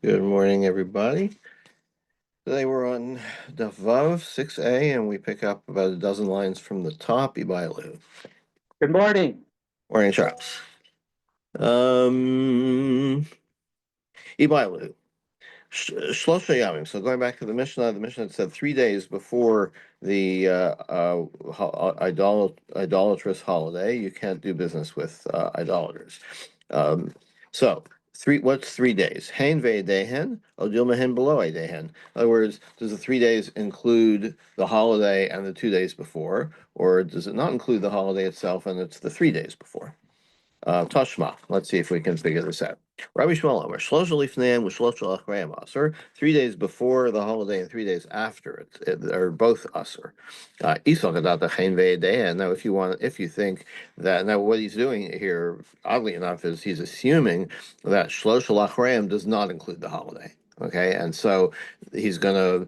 Good morning, everybody. Today we're on Daf Vav 6a, and we pick up about a dozen lines from the top. Ibailu. Good morning. Morning, Charles. Ibailu. Shlosha Yamim. So going back to the Mishnah said 3 days before the idolatrous holiday, you can't do business with idolaters. Um, so what's 3 days? Hein ve'edehen, odil mehen below edehen. In other words, does the 3 days include the holiday and the 2 days before, or does it not include the holiday itself and it's the 3 days before? Tashma. Let's see if we can figure this out. Rabbi Shmuel Omer, Shlosha lifneim v'shlosha achrayim aser. 3 days before the holiday and 3 days after it are both aser. Isal gadata chen ve'edein. Now, if you think that now what he's doing here, oddly enough, is he's assuming that Shlosha achrayim does not include the holiday. Okay, and so he's gonna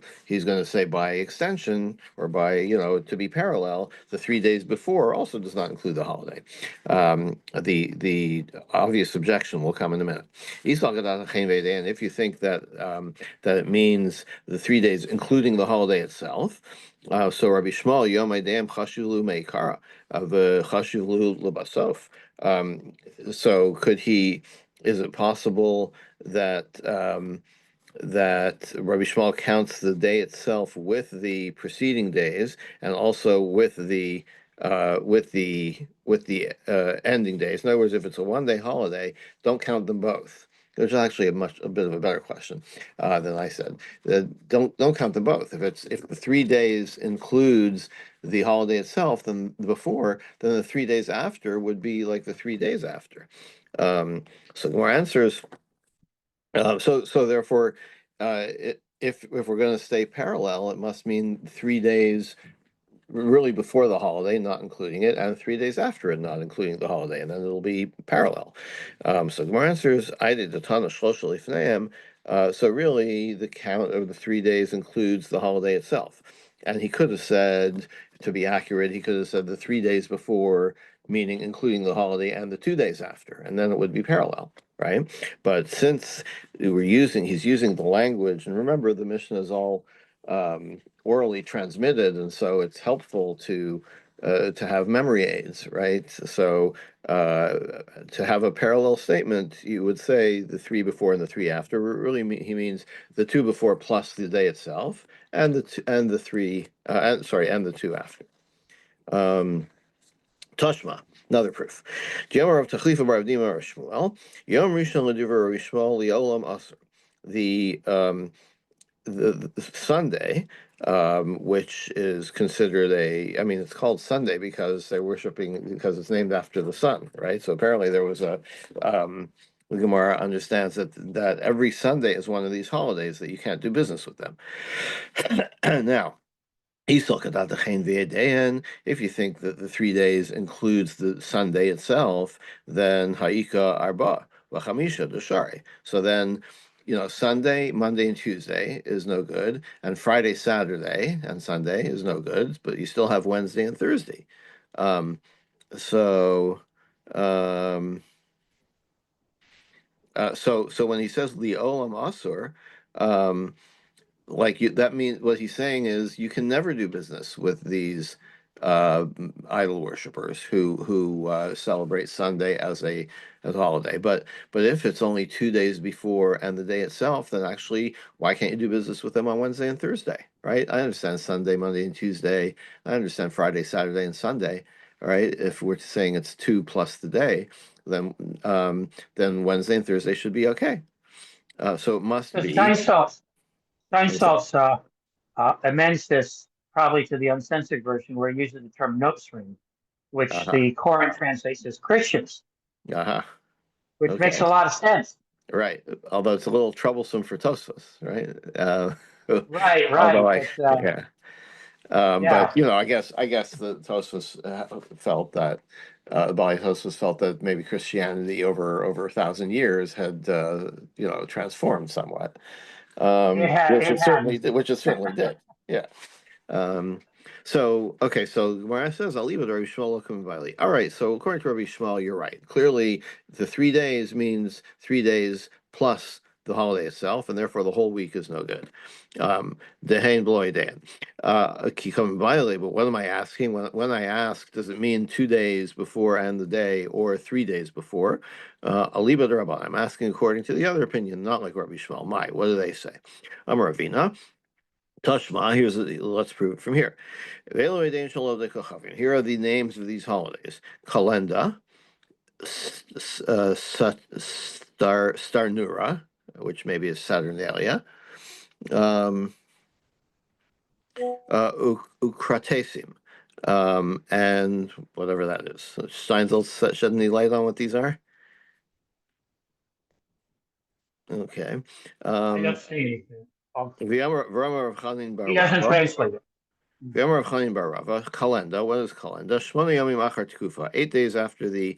say by extension or by to be parallel, the 3 days before also does not include the holiday. The obvious objection will come in a minute. And if you think that it means the 3 days, including the holiday itself, so Rabbi Shmuel Yom Eidem Chashulu Meikara of Chashulu Lebasof. So could he? Is it possible that Rabbi Shmuel counts the day itself with the preceding days and also with the ending days? In other words, if it's a 1 day holiday, don't count them both. Which is actually a bit of a better question than I said. Don't count them both. If the 3 days includes the holiday itself, then the 3 days after would be like the 3 days after. So more answers. So therefore, if we're going to stay parallel, it must mean 3 days really before the holiday, not including it, and 3 days after it, not including the holiday, and then it'll be parallel. So the more answers, I did a ton of shlosha lifneim. So really, the count of the 3 days includes the holiday itself. And he could have said, to be accurate, he could have said the 3 days before, meaning including the holiday and the 2 days after, and then it would be parallel, right? But since he's using the language, and remember, the Mishnah is all orally transmitted, and so it's helpful to have memory aids, right? So to have a parallel statement, you would say the 3 before and the 3 after. He means the 2 before plus the day itself, and the 2 after. Tashma, another proof. Yom of Tachlifa Bar Avdima Shmuel, Yom Rishon L'Divrei Rabbi Shmuel Liolam Aser. The Sunday, which is considered it's called Sunday because because it's named after the sun, right? So apparently there was the Gemara understands that every Sunday is one of these holidays that you can't do business with them. Now, if you think that the 3 days includes the Sunday itself, then Haika Arba, Vachamisha Dashari. So then, Sunday, Monday, and Tuesday is no good, and Friday, Saturday, and Sunday is no good, but you still have Wednesday and Thursday. Um, so, um, so when he says Olam Asur, that means what he's saying is you can never do business with these idol worshippers who celebrate Sunday as a holiday. But if it's only 2 days before and the day itself, then actually why can't you do business with them on Wednesday and Thursday, right? I understand Sunday, Monday, and Tuesday. I understand Friday, Saturday, and Sunday. All right, if we're saying it's 2 plus the day, then Wednesday and Thursday should be okay. So it must Because be. Steinsaltz amends this probably to the uncensored version where he uses the term notsrim, which Uh-huh. the Koran translates as Christians, Uh-huh. which makes Okay. a lot of sense. Right. Although it's a little troublesome for Tosfos, right? Although Right. But yeah. But yeah, I guess the Tosfos felt that Bali Tosfos felt that maybe Christianity over 1,000 years had transformed somewhat, which it certainly did. Yeah. Um, so okay, so Gemara says, "I'll leave it." Rabbi Shmuel Vayli. All right. So according to Rabbi Shmuel, you're right. Clearly, the 3 days means 3 days plus the holiday itself, and therefore the whole week is no good. Dehain bloy dan. Kikom violate, but what am I asking? When I ask, does it mean 2 days before and the day, or 3 days before? Aliba de Rabban. I'm asking according to the other opinion, not like Rabbi Shmuel. What do they say? Amar Ravina. Tashma, let's prove it from here. Here are the names of these holidays: Kalenda, Starnura, which maybe is Saturnalia, um, Ukratesim, and whatever that is. Steinzel shed any light on what these are? Okay. I don't see anything. V'amar of Chanin He bar doesn't Rava. translate it. V'amar of Chanin bar Rava. Kalenda. What is kalenda? Shmona yomim achar tkufa. 8 days after the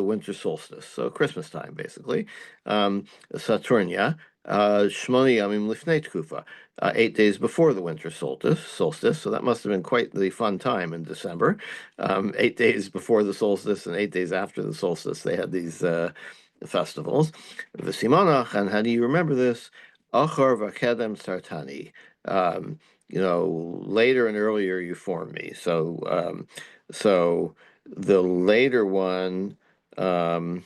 winter solstice, so Christmas time, basically. Saturnia. Shmona yomim lifnei tkufa. 8 days before the winter solstice. So that must have been quite the fun time in December. 8 days before the solstice and 8 days after the solstice, they had these festivals. V'simanach, and how do you remember this? Achar v'kedem sartani. Later and earlier you form me. So the later one, the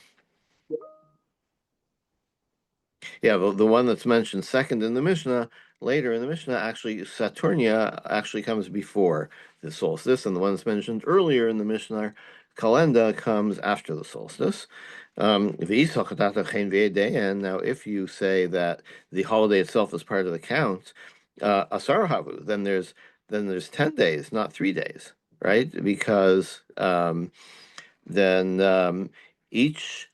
one that's mentioned second in the Mishnah, later in the Mishnah, actually Saturnia actually comes before the solstice, and the one that's mentioned earlier in the Mishnah, Kalenda, comes after the solstice. And now, if you say that the holiday itself is part of the count, Asarahavu, then there's 10 days, not 3 days, right? Because then each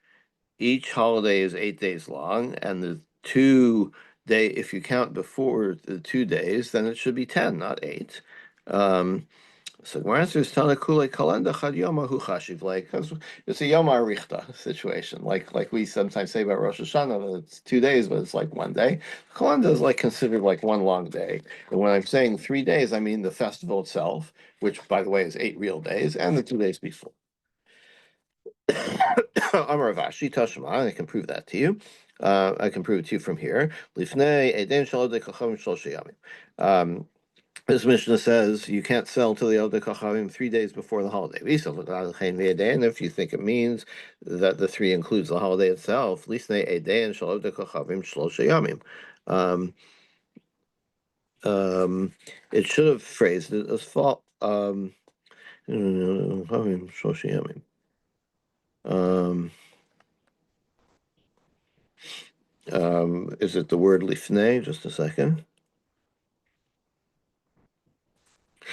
holiday is 8 days long, and the 2 day, if you count before the 2 days, then it should be 10, not 8. So my answer is Tana Kule Kalenda Chad Yoma Hu Chashiv, like, because it's a Yom Arichta situation, like we sometimes say about Rosh Hashanah, that it's 2 days, but it's like one day. Kalenda is like considered like one long day. And when I'm saying 3 days, I mean the festival itself, which by the way is 8 real days, and the 2 days before. Amar Avashi Tashma, I can prove that to you. I can prove it to you from here. Lifnei Eden Shalodei Chachamim Shlosh Yamim. This Mishnah says you can't sell to the Avodah Kachavim 3 days before the holiday. And if you think it means that the three includes the holiday itself, Lifnei Eden Shalodei Kachavim Shlosh Yamim. It should have phrased it as fault. Is it the word lifnei? Just a second.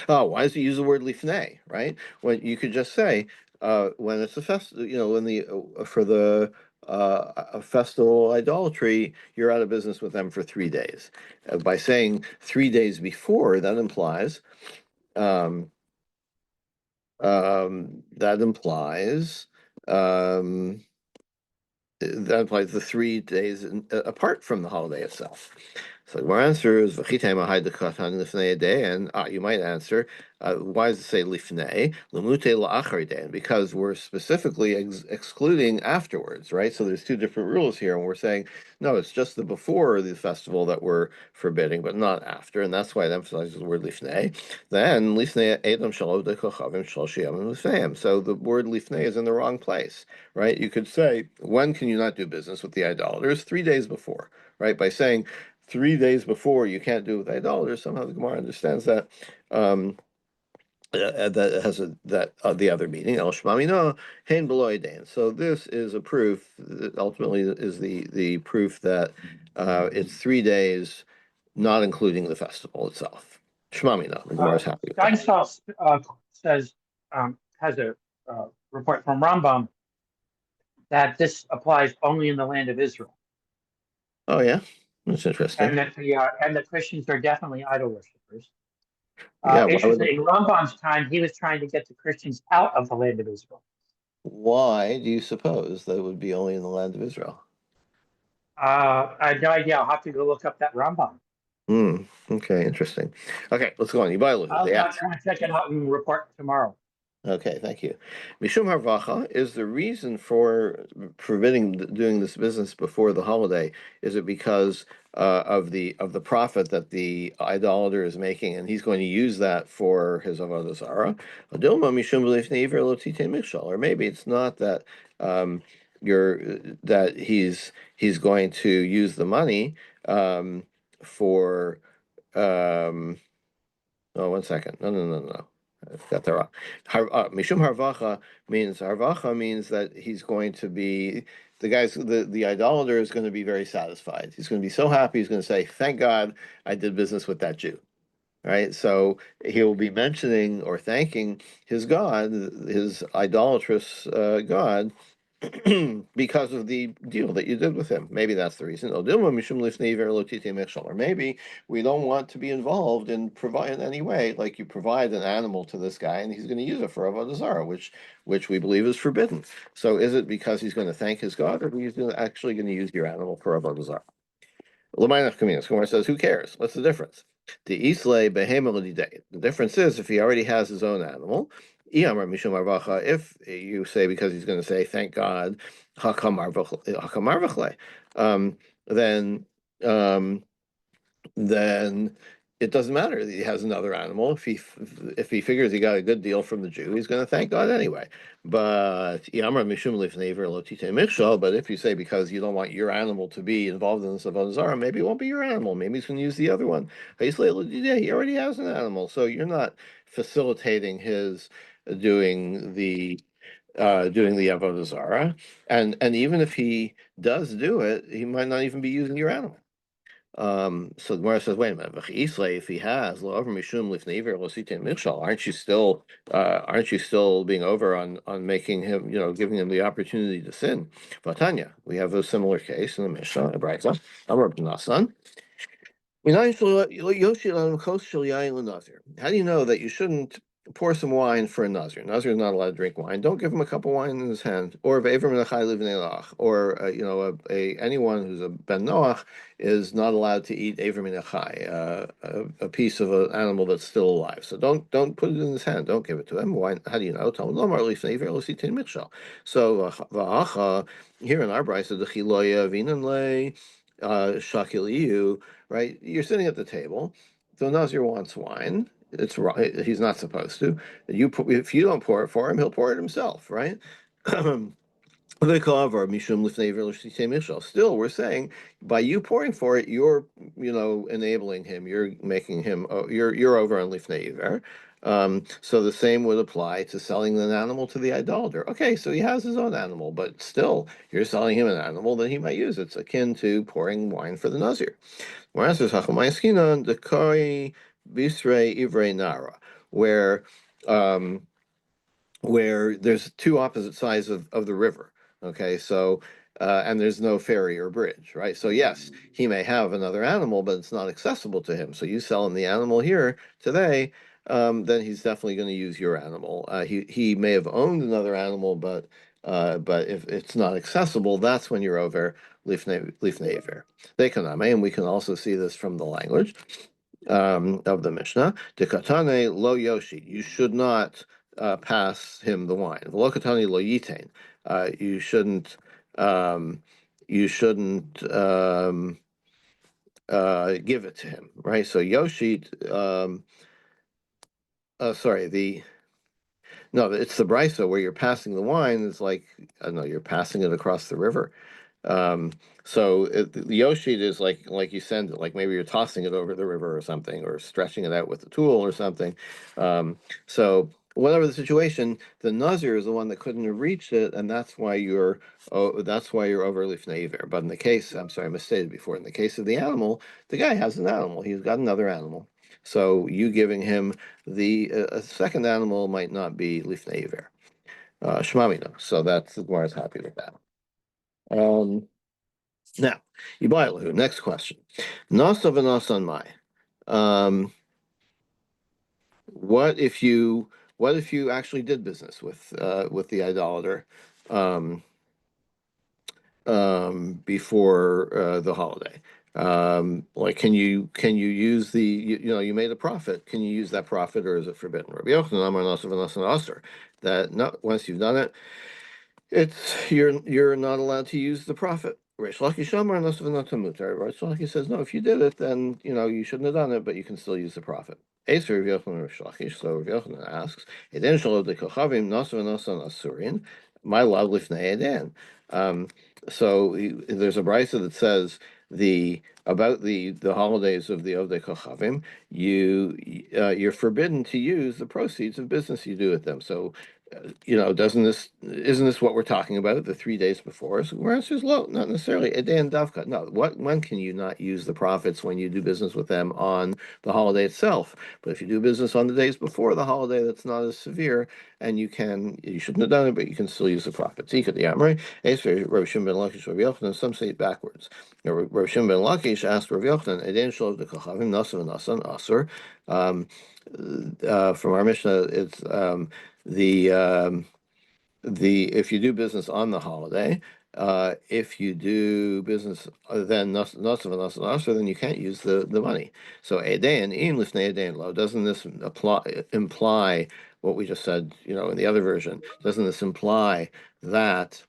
Oh, why does he use the word lifnei? Right? When you could just say when it's a festival, when for the a festival idolatry, you're out of business with them for 3 days. By saying 3 days before, that implies um, that implies the 3 days apart from the holiday itself. So our answer is and you might answer, why does it say lifnei? Because we're specifically excluding afterwards, right? So there's two different rules here, and we're saying no, it's just the before the festival that we're forbidding, but not after, and that's why it emphasizes the word lifnei. Then lifnei edom shalom dekochavim shloshiyamim lifneim. So the word lifnei is in the wrong place, right? You could say, when can you not do business with the idolaters? 3 days before, right? By saying 3 days before you can't do it with idolaters, somehow the Gemara understands that that has the other meaning. El shmami no hein below dain. So this is a proof. That ultimately, is the proof that it's 3 days, not including the festival itself. Shmami no. The Gemara is happy with that. Steinsaltz says has a report from Rambam that this applies only in the land of Israel, Oh yeah, that's interesting. and that the Christians are definitely idol worshippers. Yeah, Interesting. In Rambam's time, he was trying to get the Christians out of the land of Israel. why do you suppose that it would be only in the land of Israel? I have no idea. I'll have to go look up that Rambam. Okay, interesting. Okay, let's go on. I'll They ask. check it out and report tomorrow. Okay, thank you. Mishum Harvacha is the reason for forbidding doing this business before the holiday. Is it because of the profit that the idolater is making, and he's going to use that for his avodah zarah? Adilma Mishum B'lifnei Iver Lo Titei Mikshal. Or maybe it's not that you're that he's going to use the money for oh, 1 second. No. I got that wrong. Mishum harvacha means that he's going to be the idolater is going to be very satisfied. He's going to be so happy. He's going to say, "Thank God I did business with that Jew." Right? So he will be mentioning or thanking his God, his idolatrous God, because of the deal that you did with him. Maybe that's the reason. Or maybe we don't want to be involved in provide in any way, like you provide an animal to this guy and he's going to use it for Avodah Zarah, which we believe is forbidden. So is it because he's going to thank his God, or he's actually going to use your animal for Avodah Zarah? L'mainach Kaminas. Kumar says, who cares? What's the difference? The Islay behema l'didei. The difference is if he already has his own animal, Iyamar mishum arvacha, if you say because he's going to say, thank God, hakam arvachle, then um, then it doesn't matter that he has another animal. If he figures he got a good deal from the Jew, he's going to thank God anyway. But but if you say because you don't want your animal to be involved in this avodah zarah, maybe it won't be your animal. Maybe he's going to use the other one. He already has an animal, so you're not facilitating his doing the avodah zarah. And even if he does do it, he might not even be using your animal. So the Gemara says, wait a minute, if he has, aren't you still being over on making him, giving him the opportunity to sin? Vatanya, we have a similar case in the Mishnah, a Brayta, Amar B'Nasan. How do you know that you shouldn't pour some wine for a Nazir? Nazir is not allowed to drink wine. Don't give him a cup of wine in his hand. Or anyone who's a ben Noach is not allowed to eat Aver Minachai, a piece of an animal that's still alive. So don't put it in his hand. Don't give it to him. Why? How do you know? So here in our brayso the chiloya vinanle shakil, right? You're sitting at the table. The Nazir wants wine. It's right. He's not supposed to. If you don't pour it for him, he'll pour it himself, right? Still, we're saying by you pouring for it, you're enabling him. You're making him. You're over on lifnei iver. So the same would apply to selling an animal to the idolater. Okay, so he has his own animal, but still, you're selling him an animal that he might use. It's akin to pouring wine for the Nazir. Whereas there's Hachamayaskinan, the Koi Bisre Ivrei Nara, where um, where there's two opposite sides of the river. Okay, so and there's no ferry or bridge, right? So yes, he may have another animal, but it's not accessible to him. So you sell him the animal here today, then he's definitely going to use your animal. He may have owned another animal, but if it's not accessible, that's when you're over lifnei iver. They can, and we can also see this from the language of the Mishnah. Dekatane lo yoshi. You should not pass him the wine. V'lo katane lo yitain. You shouldn't. You shouldn't give it to him, right? So yoshi. Sorry. The No, it's the brisa where you're passing the wine. It's like I don't know. You're passing it across the river. Um, the Yoshid is like you send it, like maybe you're tossing it over the river or something, or stretching it out with a tool or something. So whatever the situation, the Nazir is the one that couldn't have reached it, and that's why you're over lifnei iver. But in the case, I'm sorry, I misstated before. In the case of the animal, the guy has an animal. He's got another animal. So you giving him the a second animal might not be lifnei iver. Shmamina. So that's the Gemara is happy with that. Um, Now, Yibailahu, next question. Nasa v'nasan mai. Um, what if you actually did business with the idolater um, before the holiday? Like, can you use you made a profit? Can you use that profit, or is it forbidden? Rabbi Yochanan Amar Nasav and Nasan Aser. That no, once you've done it, you're not allowed to use the profit. Reish Lakish Amar Nasav and Natan Mutar. Reish Lakish says no. If you did it, then you shouldn't have done it, but you can still use the profit. Aser Rabbi Yochanan Reish Lakish. So Rabbi Yochanan asks, Eden Shalom de Kochavim Nasav and Nasan Asurin. My love lifnei Eden. There's a brisa that says about the holidays of the Ovdei Kochavim, you're forbidden to use the proceeds of business you do with them. So, isn't this what we're talking about? The 3 days before? So where answer is low, not necessarily a day and davka. No, when can you not use the profits when you do business with them on the holiday itself? But if you do business on the days before the holiday, that's not as severe, and you shouldn't have done it, but you can still use the profits. Some say it backwards. Rav Shimon ben Lakish asked Rav Yochanan, "Eden shalov de kochavim nasan and nasan asur." From our Mishnah, it's the if you do business on the holiday, if you do business then nasan and nasan asur, then you can't use the money. So eden in lifnei eden lo. Doesn't this imply what we just said? In the other version, doesn't this imply that?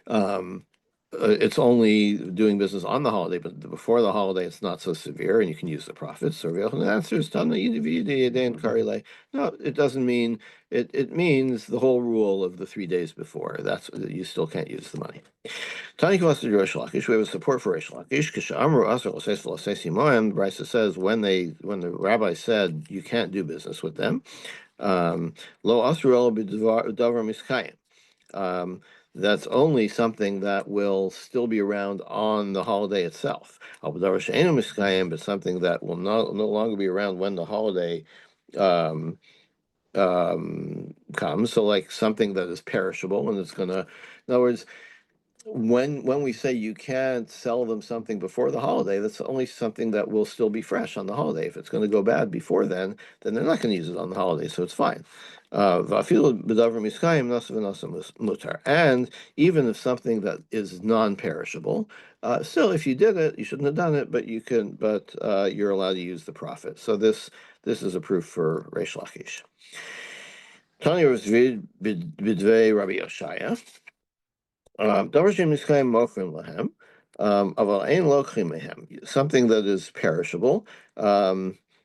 Um, it's only doing business on the holiday, but before the holiday, it's not so severe, and you can use the profits. So the answer is no, it doesn't mean it. It means the whole rule of the 3 days before. That's you still can't use the money. Tani Kavas Reish Lakish. We have a support for Reish Lakish. Kishamru Asar L'Seis V'L'Seis Yimoyim. Brisa says when the rabbi said you can't do business with them, Lo Asru El B'Davar Miskayim. That's only something that will still be around on the holiday itself. But something that will no longer be around when the holiday um, comes. So, like something that is perishable and it's gonna, in other words, when we say you can't sell them something before the holiday, that's only something that will still be fresh on the holiday. If it's going to go bad before then they're not going to use it on the holiday, so it's fine. And even if something that is non-perishable, still, if you did it, you shouldn't have done it, but you're allowed to use the profit. So this is a proof for Reish Lakish. Tanya was bidvei Rabbi Yoshaya. Something that is perishable,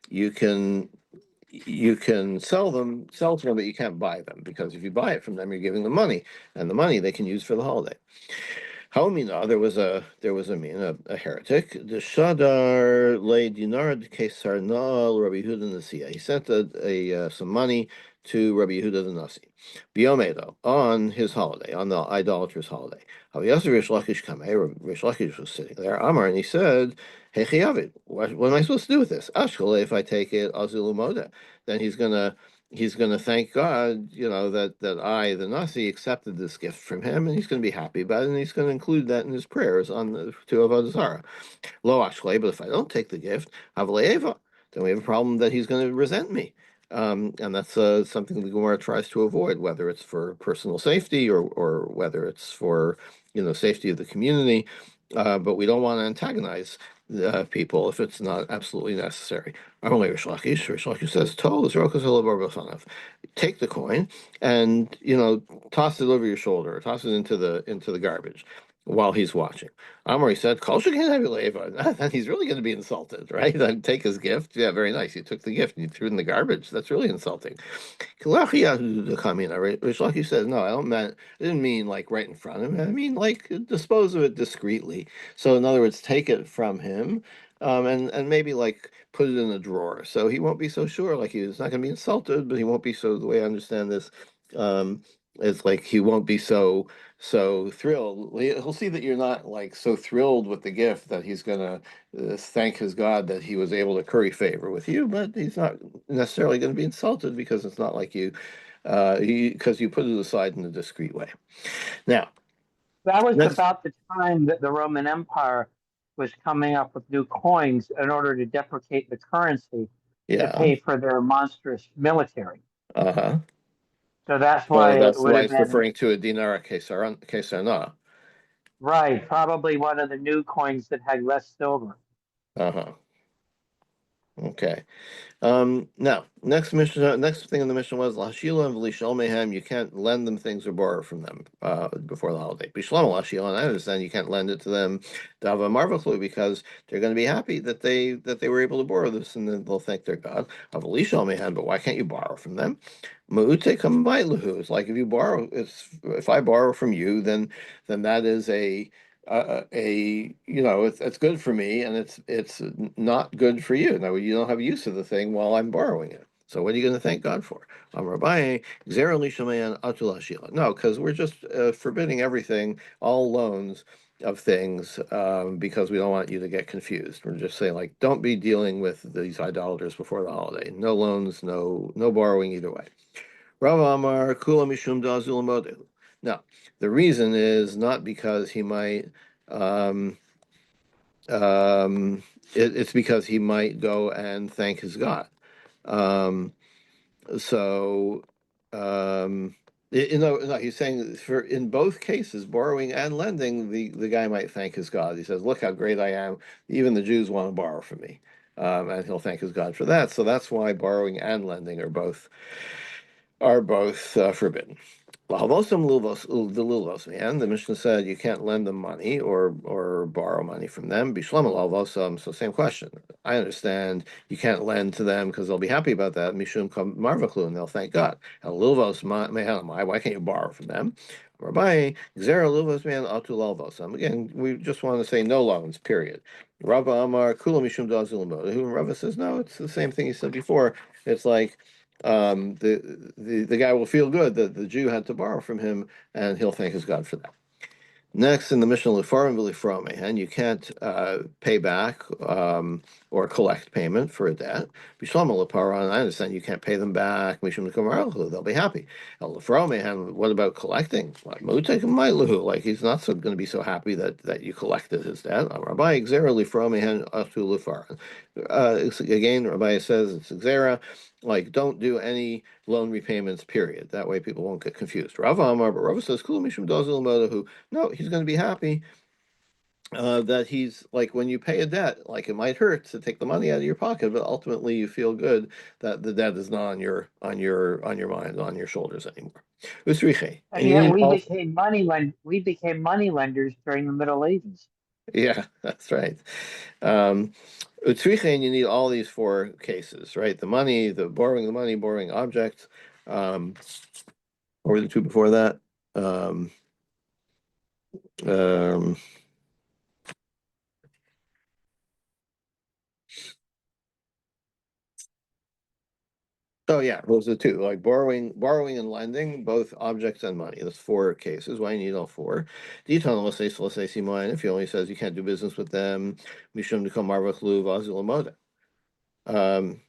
you can sell to them, but you can't buy them, because if you buy it from them, you're giving them money, and the money they can use for the holiday. Haumina, there was a heretic. The Shadar le dinar kesar na Rabbi Yehuda Nasiya. He sent some money to Rabbi Yehuda the Nasi. Biomedo, on his holiday, on the idolatrous holiday. Haviyasa Rish Lakish Kamei, Rish Lakish was sitting there, Amar, and he said, Hey Chiyavid, what am I supposed to do with this? Ashkale, if I take it, Azulumoda, then he's gonna thank God, that I, the Nasi, accepted this gift from him, and he's gonna be happy about it, and he's gonna include that in his prayers to Avodah Zarah. Lo Ashlei, but if I don't take the gift, Havleeva, then we have a problem that he's going to resent me. And that's something the Gemara tries to avoid, whether it's for personal safety or whether it's for safety of the community. But we don't want to antagonize people if it's not absolutely necessary. Rish Lakish says, take the coin and toss it over your shoulder, toss it into the garbage while he's watching. Amari said, "Kol shekain havileva." And he's really going to be insulted, right? And take his gift. Yeah, very nice. You took the gift and you threw it in the garbage. That's really insulting. Rish Lakish says, "No, I didn't mean like right in front of him. I mean like dispose of it discreetly. So in other words, take it from him, and maybe like put it in a drawer, so he won't be so sure. Like he's not going to be insulted, but he won't be so. The way I understand this, it's like he won't be so thrilled. He'll see that you're not like so thrilled with the gift that he's gonna thank his God that he was able to curry favor with you, but he's not necessarily going to be insulted because it's not like because you put it aside in a discreet way. Now, That was next, about the time that the Roman Empire was coming up with new coins in order to deprecate the currency to yeah, pay for their monstrous military. uh-huh. So that's So why it that's would why have it's been, referring to a dinar kesarna. Right, probably one of the new coins that had less silver. Uh-huh. Okay. Now, next thing in the mission was Lashila and V'lishal Mehem. You can't lend them things or borrow from them before the holiday. Bishlam Lashila, and I understand you can't lend it to them, Dava Marvachlu, because they're going to be happy that they were able to borrow this, and then they'll thank their God. Avalishal Mehem, but why can't you borrow from them? Ma'ute Kamailahu. It's like if I borrow from you, then that is it's good for me, and it's not good for you. Now you don't have use of the thing while I'm borrowing it. So what are you going to thank God for? No, because we're just forbidding everything, all loans of things, because we don't want you to get confused. We're just saying, like, don't be dealing with these idolaters before the holiday. No loans, no borrowing either way. Rav Amar Kula Mishum Dazul Modelu. Now, the reason is not because he might um, it's because he might go and thank his God. Um, so, no, he's saying for in both cases, borrowing and lending, the guy might thank his God. He says, "Look how great I am! Even the Jews want to borrow from me," and he'll thank his God for that. So that's why borrowing and lending are both forbidden. The lulvos, man. The Mishnah said you can't lend them money or borrow money from them. Bishlam lalvosam. So same question. I understand you can't lend to them because they'll be happy about that. Mishum kam marvaklu, and they'll thank God. Lulvos mehalamai. Why can't you borrow from them? Rabbi Zera lulvos man atu lalvosam. Again, we just want to say no loans. Period. Rabba Amar kula mishum dazul. Who Rabba says no. It's the same thing he said before. It's like the guy will feel good that the Jew had to borrow from him, and he'll thank his God for that. Next, in the Mishnah, Lefarim v'lifrome, and you can't pay back or collect payment for a debt. Bishlam leparan, I understand you can't pay them back. Mishum kamarlahu, they'll be happy. Lefrome, and what about collecting? Like mutek mailahu, like he's not so going to be so happy that you collected his debt. Rabbi Xera lefrome and atu lefaran. Again, Rabbi says it's Xera, like don't do any loan repayments. Period. That way, people won't get confused. Rav Amar, but Rav says kul mishum dazil modahu. No, he's going to be happy that he's like when you pay a debt, like it might hurt to take the money out of your pocket, but ultimately you feel good that the debt is not on your mind, on your shoulders anymore. Usriche, And and you yet need all. we became money lenders during the Middle Ages. Yeah, that's right. Um, Utsriche, and you need all these four cases, right? The money, the money, borrowing objects. Um, what were the two before that? Um, um, Oh yeah, those are two. Like borrowing and lending, both objects and money. That's four cases. Why you need all four? Ditan, let's say Simon, if he only says you can't do business with them, Mishum Nikom Marvachlu Vazil Moda. Um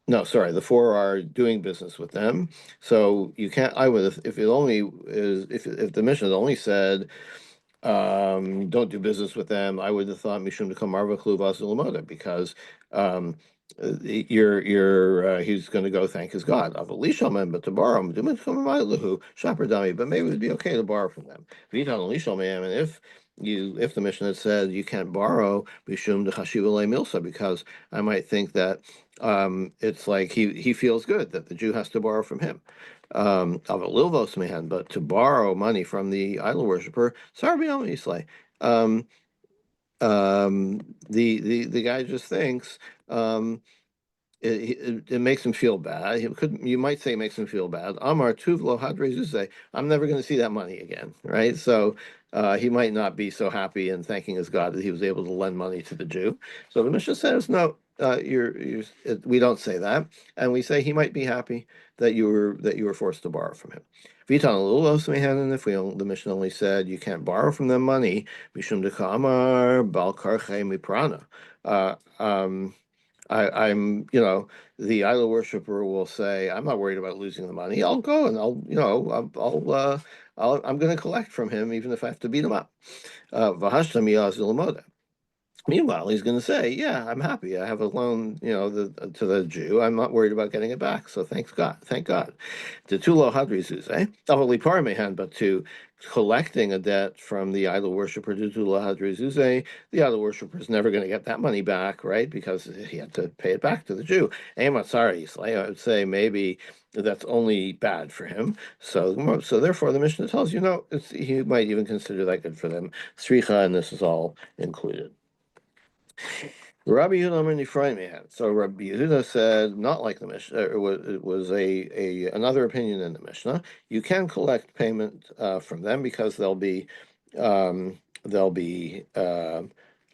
no, sorry, the four are doing business with them. So you can't I would if it only is if the mission only said don't do business with them. I would have thought Mishum to come Marvachlu Vazilamoda because he's going to go thank his God. Avalishalman, but to borrow him, Shapardami, but maybe it'd be okay to borrow from them. Vitan Alishalman, and if the mission had said you can't borrow Mishum de Chashivale Milsa, because I might think that it's like he feels good that the Jew has to borrow from him of a Lilvos man, but to borrow money from the idol worshiper, Sarbiel Islay. Um, the guy just thinks it makes him feel bad. You might say it makes him feel bad. Amar Tuvlo Hadre I'm never going to see that money again, right? So he might not be so happy and thanking his God that he was able to lend money to the Jew. So the Mishnah says, no, we don't say that, and we say he might be happy that you were forced to borrow from him. Vitan Lulos Mehanan, if the Mishnah only said you can't borrow from them money, Mishum Dekamar Balkarche Miprana. Uh, um, the idol worshiper will say, I'm not worried about losing the money. I'll go and I'm going to collect from him, even if I have to beat him up. Vahashtam Yazil Meanwhile, he's going to say, "Yeah, I'm happy. I have a loan, to the Jew. I'm not worried about getting it back. So thanks God, thank God." The tulo hadrizus, Tavoli parmehan, but to collecting a debt from the idol worshiper, the tulo hadrizus, the idol worshiper is never going to get that money back, right? Because he had to pay it back to the Jew. I would say maybe that's only bad for him. So therefore, the Mishnah tells you, no, he might even consider that good for them. Sricha, and this is all included. Rabbi Yehuda Amar Nifrayim Mehan. So Rabbi Yehuda said, not like the Mishnah. It was another opinion in the Mishnah. You can collect payment from them because they'll be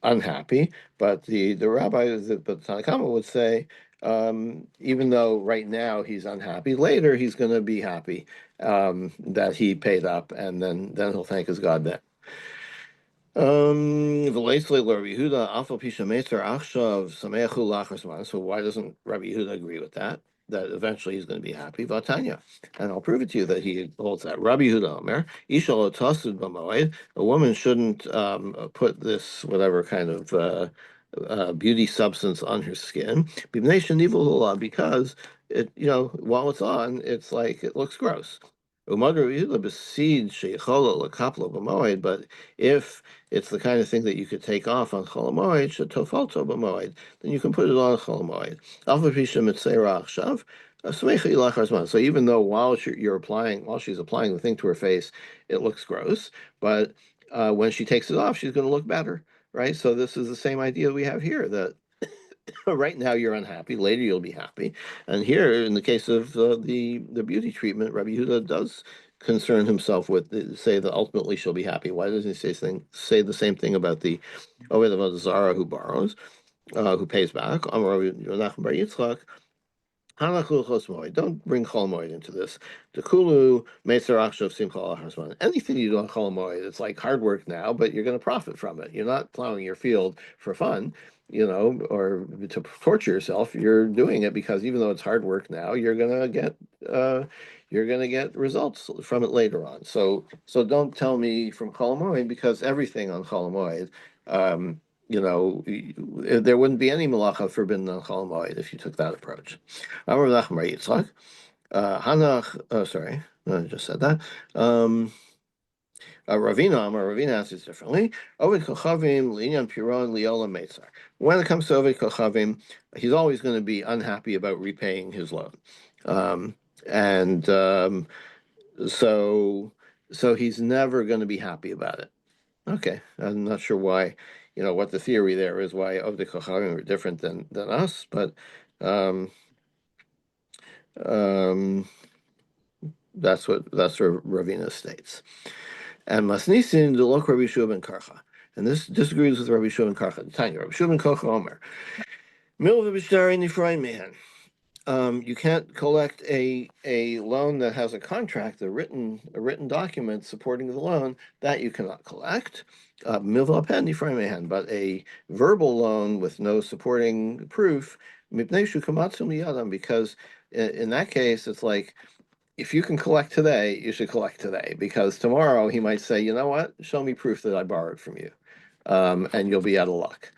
unhappy. But the rabbi, but Tanakama would say, even though right now he's unhappy, later he's going to be happy that he paid up, and then he'll thank his God then. So why doesn't Rabbi Yehuda agree with that? That eventually he's going to be happy. Vatanya, and I'll prove it to you that he holds that. Rabbi Yehuda Omer, Isha lo tasud b'moed. A woman shouldn't put this whatever kind of beauty substance on her skin because while it's on, it's like it looks gross. But if it's the kind of thing that you could take off on Chol Hamoed, shetofalto b'moed, then you can put it on Chol Hamoed. Alpha pisha mitzera achshav, smecha ilach harzman. So even though while she's applying the thing to her face, it looks gross, but when she takes it off, she's going to look better, right? So this is the same idea we have here, that right now you're unhappy, later you'll be happy. And here, in the case of the beauty treatment, Rabbi Yehuda does concern himself with say that ultimately she'll be happy. Why doesn't he say the same thing about the Zarah who borrows, who pays back? Amar Rabbi Menachem bar Yitzchak, don't bring Chol Moed into this. Dekulu Meitzer Achshav Simcha Hasman. Anything you do on Chol Moed, it's like hard work now, but you're going to profit from it. You're not plowing your field for fun, or to torture yourself. You're doing it because even though it's hard work now, you're gonna get results from it later on. So don't tell me from Chol Moed, because everything on Chol Moed, there wouldn't be any malacha forbidden on Chol Moed if you took that approach. Amar Menachem bar Yitzchak, sorry, I just said that. Ravina answers differently. Ovid Kochavim, Linyan Piron, Liola Meitzar. When it comes to Ovid Kochavim, he's always going to be unhappy about repaying his loan. And so he's never going to be happy about it. Okay, I'm not sure why, what the theory there is, why Ovid Kochavim are different than us, but that's what Ravina states. And Masnisin the look Rabbi Shua ben Karcha, and this disagrees with Rabbi Shua ben Karcha. Tanya Rabbi Shua ben Karcha Omer, Milva b'shtari nifrei mehen. You can't collect a loan that has a contract, a written document supporting the loan, that you cannot collect. Milva pen nifrei mehen, but a verbal loan with no supporting proof, mipnei shu kamatsu miyadam, because in that case it's like, if you can collect today, you should collect today, because tomorrow he might say, you know what, show me proof that I borrowed from you. And you'll be out of luck,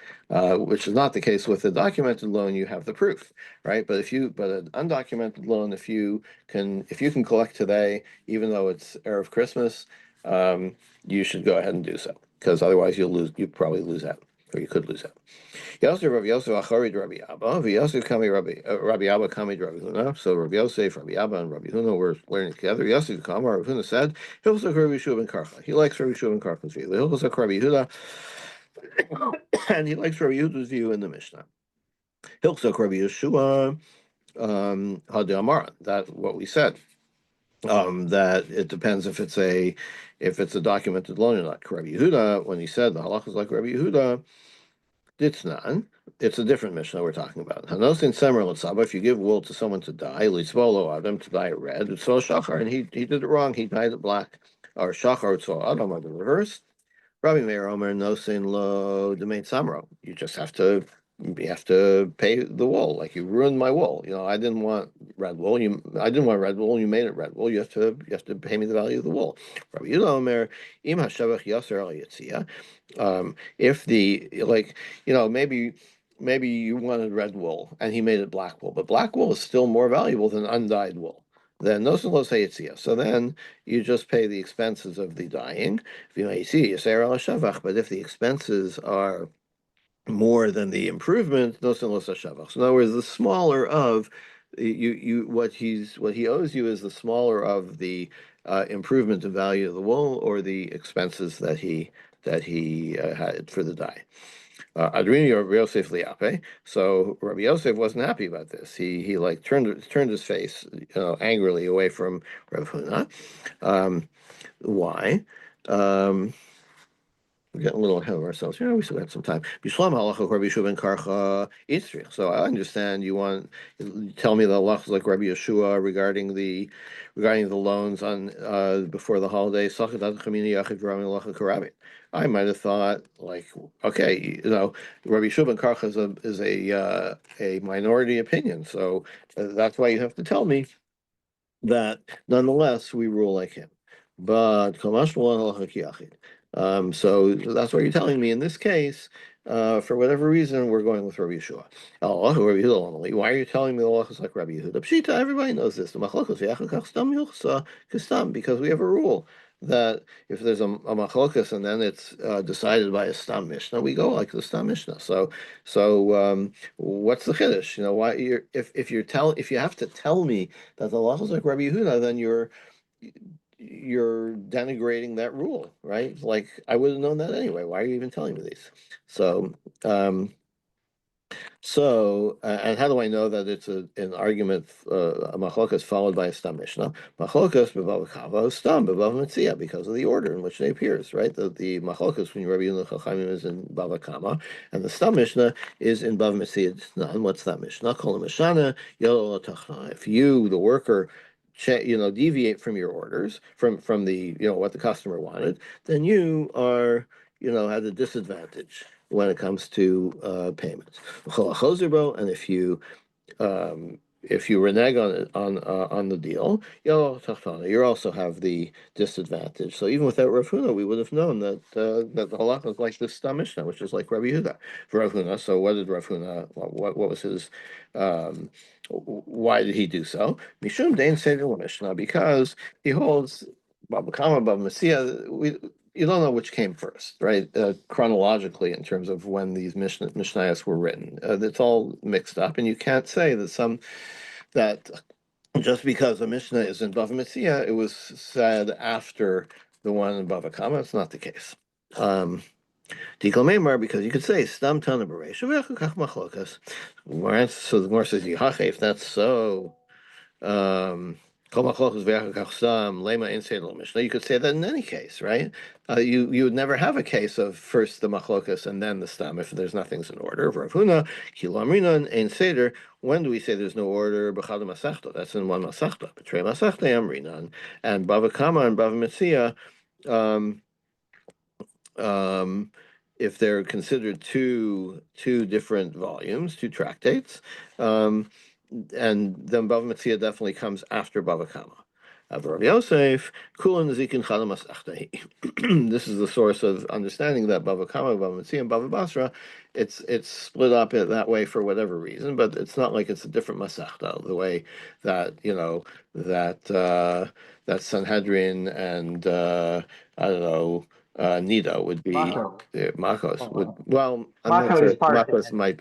which is not the case with a documented loan. You have the proof, right? But an undocumented loan, if you can collect today, even though it's Erev Christmas, you should go ahead and do so, because otherwise you probably lose out, or you could lose out. Yosef Rabbi Yosef Acharid Rabbi Abba, Yosef Kami Rabbi Abba Kami Rabbi Huna. So Rabbi Yosef, Rabbi Abba, and Rabbi Huna were learning together. Yosef Kama, Rabbi Huna said, Hilchos Rabbi Shua ben Karcha. He likes Rabbi Shua ben Karcha's view. The Hilchos Rabbi Yehuda, and he likes Rabbi Yehuda's view in the Mishnah. Hilchos Rabbi Yeshua, Hadi Amara. That's what we said. That it depends if it's a documented loan or not. Rabbi Yehuda, when he said the halach is like Rabbi Yehuda, Ditznan, it's a different Mishnah we're talking about. Hanosin Semer L'tzaba, if you give wool to someone to die, Litzvolo Adam, to dye it red, it's so Shachar, and he did it wrong, he dyed it black. Or Shachar Tzol Adam, or the reverse. Rabbi Meir Omer Nosin Lo Demain Samro. You have to pay the wool, like you ruined my wool. I didn't want red wool. I didn't want red wool. You made it red wool. You have to pay me the value of the wool. Rabbi Yehuda Omer, im hashavach yaser al yitzia. If the like, maybe you wanted red wool and he made it black wool, but black wool is still more valuable than undyed wool. Then no los hayitzia. So then you just pay the expenses of the dyeing. But if the expenses are more than the improvement, no sin los hashavach. So in other words, the smaller of what he owes you is the smaller of the improvement in value of the wool or the expenses that he had for the dye. Adrini or Rabbi Yosef liape. So Rabbi Yosef wasn't happy about this. He like turned his face, angrily away from Rav Huna. Why? Um, we're getting a little ahead of ourselves here. We still got some time. Bishlam halacha Rabbi Yeshua ben Karcha Itzrich. So I understand you tell me the halachas like Rabbi Yeshua regarding the loans on before the holidays. I might have thought like, okay, Rabbi Yeshua ben Karcha is a minority opinion, so that's why you have to tell me that nonetheless we rule like him. But so that's what you're telling me in this case. For whatever reason, we're going with Rabbi Yeshua. Why are you telling me the halachas like Rabbi Yehuda? Pshita, everybody knows this. Because we have a rule that if there's a machlokas and then it's decided by a stam mishnah, we go like the stam mishnah. So what's the chiddush? Why if you have to tell me that the halachas like Rabbi Yehuda, then you're denigrating that rule, right? Like I would have known that anyway. Why are you even telling me these? So, and how do I know that it's an argument, a machlokas followed by a stam mishnah? Machlokas b'vav kava stam b'vav metzia, because of the order in which they appears, right? The machlokas when Rabbi Yehuda Chachamim is in bava kama, and the stam mishnah is in bav metzia. What's that mishnah? Kol mishana yolo tachna. If you, the worker, deviate from your orders, from the what the customer wanted, then you are at a disadvantage when it comes to payments. And if you renege on the deal, you also have the disadvantage. So even without Rav Huna, we would have known that the halacha is like this Stam Mishnah, which is like Rabbi Yehuda for Rav Huna. So what did Rav Huna? What was his? Why did he do so? Mishum Dain Seder Mishnah, because he holds Baba Kama, Baba Messiah. You don't know which came first, right? Chronologically, in terms of when these Mishnayos were written, it's all mixed up, and you can't say that just because a Mishnah is in Bava Metzia, it was said after the one in Bava Kama. It's not the case. Tikal Meimar, because you could say Stam Tana Bereisha V'Echukach Machlokas. So the Gemara says, if that's so. You could say that in any case, right? You would never have a case of first the machlokas and then the stam if there's nothing's in order. Rav Huna, Kilo Amrinan, Ein Seder. When do we say there's no order? B'chad Masechta. That's in one Masechta. B'trei Masechta Amrinan. And Bava Kama and Bava Metzia, if they're considered two different volumes, two tractates, and then Bava Metzia definitely comes after Bava Kama. Rabbi Yosef, Kulan Zikin Chalamas Achtahi. This is the source of understanding that Bava Kama, Bava Metzia, and Bava Basra, it's split up that way for whatever reason, but it's not like it's a different Masechta, the way that that Sanhedrin and I don't know. Nida would be Makos would I'm not Mako sure is part of Makos it. might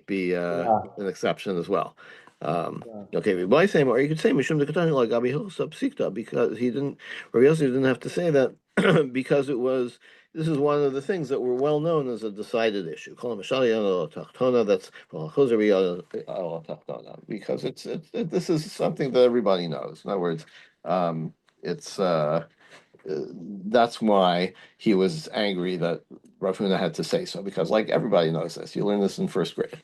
be Yeah, an exception as well. yeah. Okay, but I say, or you could say Mishum Dekatani like Abi Hilsa Psikta, because Rabbi Yosef didn't have to say that because this is one of the things that were well known as a decided issue. That's because this is something that everybody knows. In other words, it's that's why he was angry that Rav Huna had to say so, because like everybody knows this. You learn this in first grade.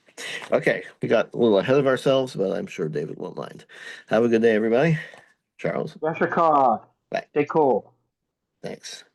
Okay, we got a little ahead of ourselves, but I'm sure David won't mind. Have a good day, everybody. Charles. Yasha Khan. Bye. Stay cool. Thanks.